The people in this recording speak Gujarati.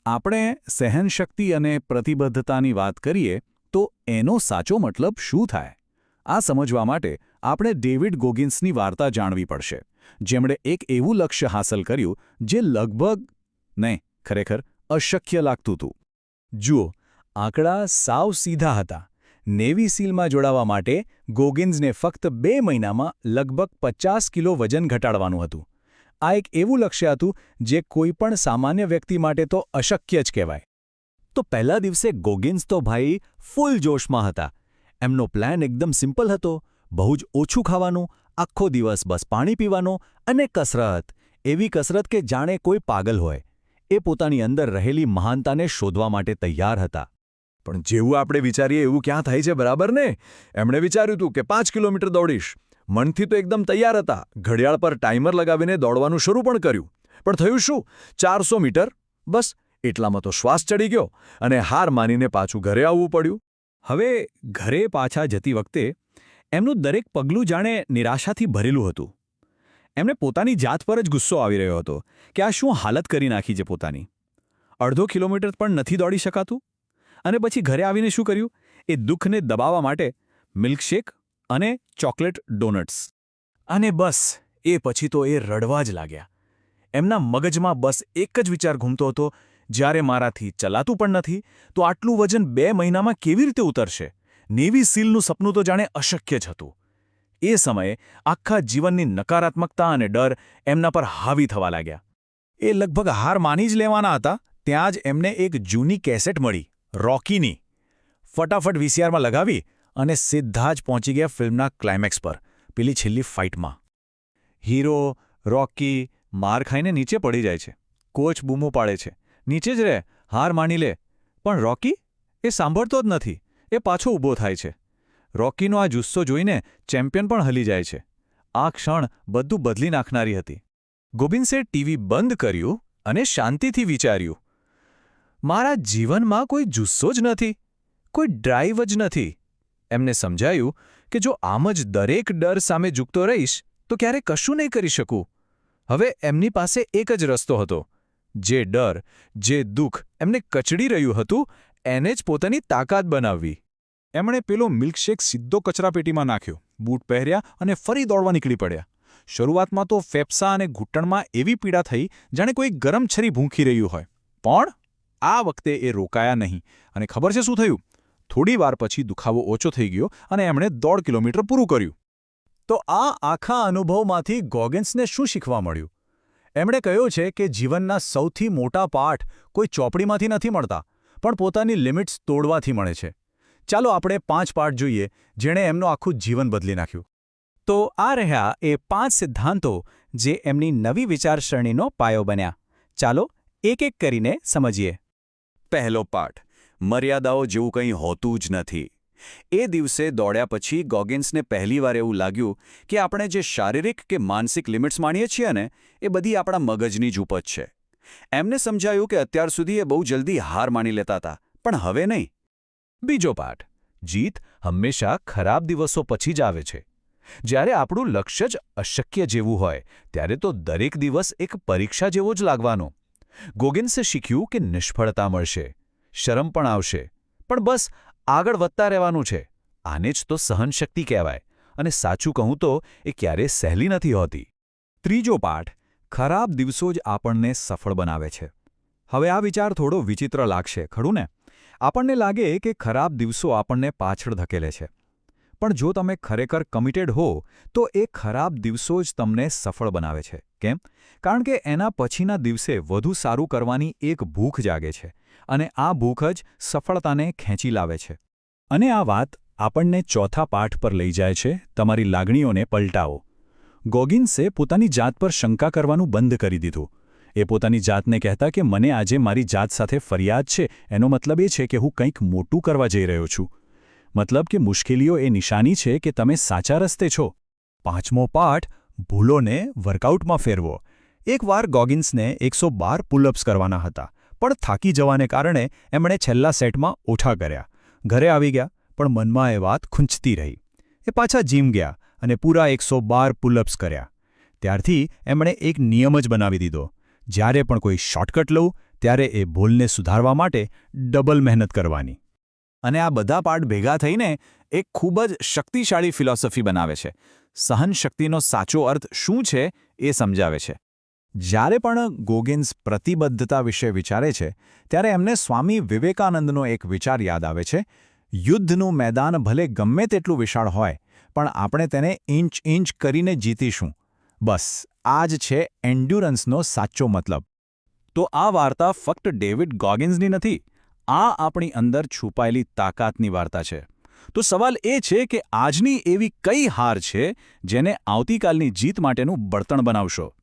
આપણે સહનશક્તિ અને પ્રતિબદ્ધતાની વાત કરીએ તો એનો સાચો મતલબ શું થાય? આ સમજવા માટે આપણે ડેવિડ ગોગિન્સની વાર્તા જાણવી પડશે, જેમણે એક એવું લક્ષ્ય હાંસલ કર્યું જે લગભગ નહીં, ખરેખર અશક્ય લાગતું હતું. જુઓ, આંકડા સાવ સીધા હતા. નેવી સીલમાં જોડાવા માટે ગોગિન્સને ફક્ત 2 મહિનામાં લગભગ 50 કિલો વજન ઘટાડવાનું હતું. આ એક એવું લક્ષ્ય હતું જે કોઈપણ સામાન્ય વ્યક્તિ માટે તો અશક્ય જ કહેવાય. તો પહેલા દિવસે ગોગિન્સ તો ભાઈ ફૂલ જોશમાં હતા. એમનો પ્લાન એકદમ સિમ્પલ હતો. બહુ જ ઓછું ખાવાનું, આખો દિવસ બસ પાણી પીવાનો અને કસરત. એવી કસરત કે જાણે કોઈ પાગલ હોય. એ પોતાની અંદર રહેલી મહાનતાને શોધવા માટે તૈયાર હતા. પણ જેવું આપણે વિચારીએ એવું ક્યાં થાય છે, બરાબર ને? એમણે વિચાર્યું હતું કે 5 કિલોમીટર દોડીશ. મનથી તો એકદમ તૈયાર હતા. ઘડિયાળ પર ટાઈમર લગાવીને દોડવાનું શરૂ પણ કર્યું. પણ થયું શું? 400 મીટર, બસ એટલામાં તો શ્વાસ ચડી ગયો અને હાર માનીને પાછું ઘરે આવવું પડ્યું. હવે ઘરે પાછા જતી વખતે એમનું દરેક પગલું જાણે નિરાશાથી ભરેલું હતું. એમને પોતાની જાત પર જ ગુસ્સો આવી રહ્યો હતો કે આ શું હાલત કરી નાખી છે પોતાની. અડધો કિલોમીટર પણ નથી દોડી શકાતું. અને પછી ઘરે આવીને શું કર્યું? એ દુઃખને દબાવવા માટે મિલ્કશેક અને ચોકલેટ ડોનટ્સ. અને બસ એ પછી તો એ રડવા જ લાગ્યા. એમના મગજમાં બસ એક જ વિચાર ઘૂમતો હતો, જ્યારે મારાથી ચલાતું પણ નથી તો આટલું વજન 2 મહિનામાં કેવી રીતે ઉતરશે? નેવી સીલનું સપનું તો જાણે અશક્ય જ હતું. એ સમયે આખા જીવનની નકારાત્મકતા અને ડર એમના પર હાવી થવા લાગ્યા. એ લગભગ હાર માની જ લેવાના હતા, ત્યાં જ એમને એક જૂની કેસેટ મળી, રોકીની. ફટાફટ વીસીઆરમાં લગાવી અને સીધા જ પહોંચી ગયા ફિલ્મના ક્લાઇમેક્સ પર, પેલી છેલ્લી ફાઇટમાં. હીરો રોકી માર ખાઈને નીચે પડી જાય છે. કોચ બૂમો પાડે છે, નીચે જ રહે, હાર માની લે. પણ રોકી? એ સાંભળતો જ નથી. એ પાછો ઊભો થાય છે. રોકીનો આ જુસ્સો જોઈને ચેમ્પિયન પણ હલી જાય છે. આ ક્ષણ બધું બદલી નાખનારી હતી. ગોબિન્સે ટીવી બંધ કર્યું અને શાંતિથી વિચાર્યું, મારા જીવનમાં કોઈ જુસ્સો જ નથી, કોઈ ડ્રાઈવ જ નથી. એમને સમજાયું કે જો આમ જ દરેક ડર સામે ઝૂકતો રહીશ તો ક્યારે કશું નહીં કરી શકું. હવે એમની પાસે એક જ રસ્તો હતો. જે ડર, જે દુઃખ એમને કચડી રહ્યું હતું, એને જ પોતાની તાકાત બનાવવી. એમણે પેલો મિલ્કશેક સીધો કચરાપેટીમાં નાખ્યો, બૂટ પહેર્યા અને ફરી દોડવા નીકળી પડ્યા. શરૂઆતમાં તો ફેફસા અને ઘૂંટણમાં એવી પીડા થઈ જાણે કોઈ ગરમ છરી ભૂંકી રહ્યું હોય. પણ આ વખતે એ રોકાયા નહીં. અને ખબર છે શું થયું? થોડી વાર પછી દુખાવો ઓછો થઈ ગયો અને એમણે 1.5 કિલોમીટર પૂરું કર્યું. તો આ આખા અનુભવમાંથી ગોગિન્સને શું શીખવા મળ્યું? એમણે કહ્યું છે કે જીવનના સૌથી મોટા પાઠ કોઈ ચોપડીમાંથી નથી મળતા, પણ પોતાની લિમિટ્સ તોડવાથી મળે છે. ચાલો આપણે 5 પાઠ જોઈએ જેણે એમનું આખું જીવન બદલી નાખ્યું. તો આ રહ્યા એ 5 સિદ્ધાંતો જે એમની નવી વિચારસરણીનો પાયો બન્યા. ચાલો એક એક કરીને સમજીએ. પહેલો પાઠ: મર્યાદાઓ જેવું કંઈ હોતું જ નથી. એ દિવસે દોડ્યા પછી ગોગિન્સને પહેલીવાર એવું લાગ્યું કે આપણે જે શારીરિક કે માનસિક લિમિટ્સ માણીએ છીએ ને, એ બધી આપણા મગજની જ ઉપજ છે. એમને સમજાયું કે અત્યાર સુધી એ બહુ જલ્દી હાર માની લેતા હતા, પણ હવે નહીં. બીજો પાઠ: જીત હંમેશા ખરાબ દિવસો પછી જ આવે છે. જ્યારે આપણું લક્ષ્ય જ અશક્ય જેવું હોય ત્યારે તો દરેક દિવસ એક પરીક્ષા જેવો જ લાગવાનો. ગોગિન્સે શીખ્યું કે નિષ્ફળતા મળશે, શરમ પણ આવશે, પણ બસ આગળ વધતા રહેવાનું છે. આને જ તો સહનશક્તિ કહેવાય. અને સાચું કહું તો એ ક્યારેય સહેલી નથી હોતી. ત્રીજો પાઠ: ખરાબ દિવસો જ આપણને સફળ બનાવે છે. હવે આ વિચાર થોડો વિચિત્ર લાગશે, ખરું ને? આપણને લાગે કે ખરાબ દિવસો આપણને પાછળ ધકેલે છે. પણ જો તમે ખરેખર કમિટેડ હો તો એ ખરાબ દિવસો જ તમને સફળ બનાવે છે. કેમ? કારણ કે એના પછીના દિવસે વધુ સારું કરવાની એક ભૂખ જાગે છે, અને આ ભૂખ જ સફળતાને ખેંચી લાવે છે. અને આ વાત આપણને ચોથા પાઠ પર લઈ જાય છે: તમારી લાગણીઓને પલટાવો. ગોગિન્સે પોતાની જાત પર શંકા કરવાનું બંધ કરી દીધું. એ પોતાની જાતને કહેતા કે મને આજે મારી જાત સાથે ફરિયાદ છે, એનો મતલબ એ છે કે હું કંઈક મોટું કરવા જઈ રહ્યો છું. મતલબ કે મુશ્કેલીઓ એ નિશાની છે કે તમે સાચા રસ્તે છો. પાંચમો પાઠ: ભૂલોને વર્કઆઉટમાં ફેરવો. એકવાર ગોગિન્સને 112 પુલઅપ્સ કરવાના હતા, પણ થાકી જવાને કારણે એમણે છેલ્લા સેટમાં ઓછા કર્યા. ઘરે આવી ગયા, પણ મનમાં એ વાત ખૂંચતી રહી. એ પાછા જીમ ગયા અને પૂરા 112 પુલઅપ્સ કર્યા. ત્યારથી એમણે એક નિયમ જ બનાવી દીધો: જ્યારે પણ કોઈ શોર્ટકટ લઉં ત્યારે એ ભૂલને સુધારવા માટે ડબલ મહેનત કરવાની. અને આ બધા પાઠ ભેગા થઈને એક ખૂબ જ શક્તિશાળી ફિલોસોફી બનાવે છે. સહનશક્તિનો સાચો અર્થ શું છે એ સમજાવે છે. જ્યારે પણ ગોગિન્સ પ્રતિબદ્ધતા વિશે વિચારે છે ત્યારે એમને સ્વામી વિવેકાનંદનો એક વિચાર યાદ આવે છે. યુદ્ધનું મેદાન ભલે ગમે તેટલું વિશાળ હોય, પણ આપણે તેને ઇંચ ઇંચ કરીને જીતીશું. બસ આ જ છે એન્ડ્યુરન્સનો સાચો મતલબ. તો આ વાર્તા ફક્ત ડેવિડ ગોગિન્સની નથી. આ આપણી અંદર છુપાયેલી તાકાતની વાર્તા છે. તો સવાલ એ છે કે આજની એવી કઈ હાર છે જેને આવતીકાલની જીત માટેનું બળતણ બનાવશો?